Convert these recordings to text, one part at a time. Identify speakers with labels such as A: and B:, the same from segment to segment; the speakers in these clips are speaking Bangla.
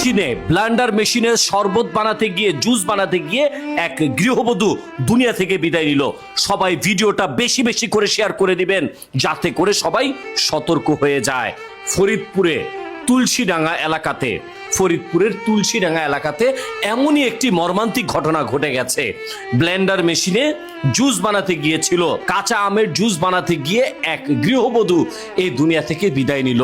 A: মেশিনে, ব্লেন্ডার মেশিনে শরবত বানাতে গিয়ে, জুস বানাতে গিয়ে এক গৃহবধূ দুনিয়া থেকে বিদায় নিল। সবাই ভিডিওটা বেশি বেশি করে শেয়ার করে দিবেন, যাতে করে সবাই সতর্ক হয়ে যায়। ফরিদপুরের তুলসীডাঙ্গা এলাকাতে এমনই একটি মর্মান্তিক ঘটনা ঘটে গেছে। ব্লেন্ডার মেশিনে জুস বানাতে গিয়েছিল, কাঁচা আমের জুস বানাতে গিয়ে এক গৃহবধূ এই দুনিয়া থেকে বিদায় নিল।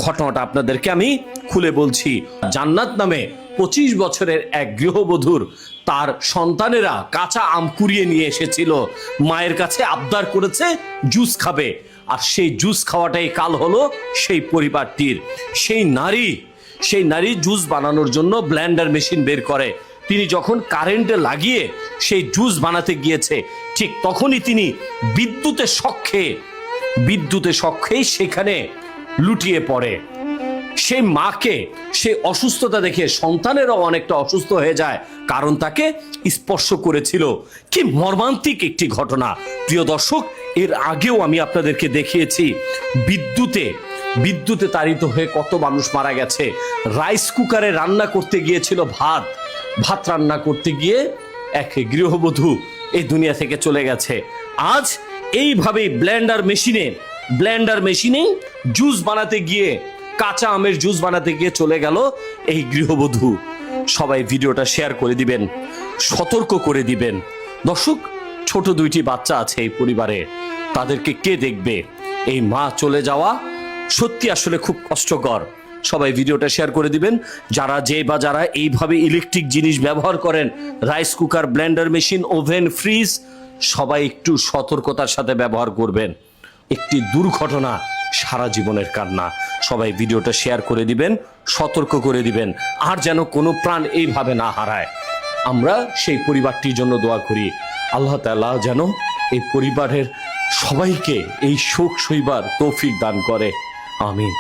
A: ঘটনাটা আপনাদেরকে আমি খুলে বলছি। জান্নাত নামে 25 বছরের এক গৃহবধূর তার সন্তানেরা কাঁচা আম কুড়িয়ে নিয়ে এসেছিল, মায়ের কাছে আবদার করেছে জুস খাবে, আর সেই জুস খাওয়াটাই কাল হলো সেই পরিবারটির। সেই নারী জুস বানানোর জন্য ব্লেন্ডার মেশিন বের করে। তিনি যখন কারেন্টে লাগিয়ে সেই জুস বানাতে গিয়েছে, ঠিক তখনই তিনি বিদ্যুতের শক খেয়ে সেখানে লুটিয়ে পড়ে। সেই মাকে সেই অসুস্থতা দেখে সন্তানেরাও অনেকটা অসুস্থ হয়ে যায়, কারণ তাকে স্পর্শ করেছিল। কি মর্মান্তিক একটি ঘটনা প্রিয় দর্শক। এর আগেও আমি আপনাদেরকে দেখিয়েছি বিদ্যুতে তাড়িত হয়ে কত মানুষ মারা গেছে। রাইস কুকারে রান্না করতে গিয়েছিল, ভাত রান্না করতে গিয়ে এক গৃহবধূ এই দুনিয়া থেকে চলে গেছে। আজ এইভাবেই ব্লেন্ডার মেশিনে জুস বানাতে গিয়ে, কাঁচা আমের জুস বানাতে গিয়ে চলে গেল এই গৃহবধূ। সবাই ভিডিওটা শেয়ার করে দিবেন, সতর্ক করে দিবেন। দর্শক, ছোট 2টি বাচ্চা আছে এই পরিবারে, তাদেরকে কে দেখবে? এই মা চলে যাওয়া সত্যি আসলে খুব কষ্টকর। সবাই ভিডিওটা শেয়ার করে দিবেন। যারা এইভাবে ইলেকট্রিক জিনিস ব্যবহার করেন, rice cooker, Blender machine, oven, fridge, সবাই একটু সতর্কতার সাথে ব্যবহার করবেন। একটি দুর্ঘটনা, সারা জীবনের কান্না। সবাই ভিডিওটা শেয়ার করে দিবেন, সতর্ক করে দিবেন, আর যেন কোনো প্রাণ এইভাবে না হারায়। আমরা সেই পরিবারটির জন্য দোয়া করি, আল্লাহ তাআলা যেন এই পরিবারের সবাইকে এই শোক সইবার তৌফিক দান করে। আমিন।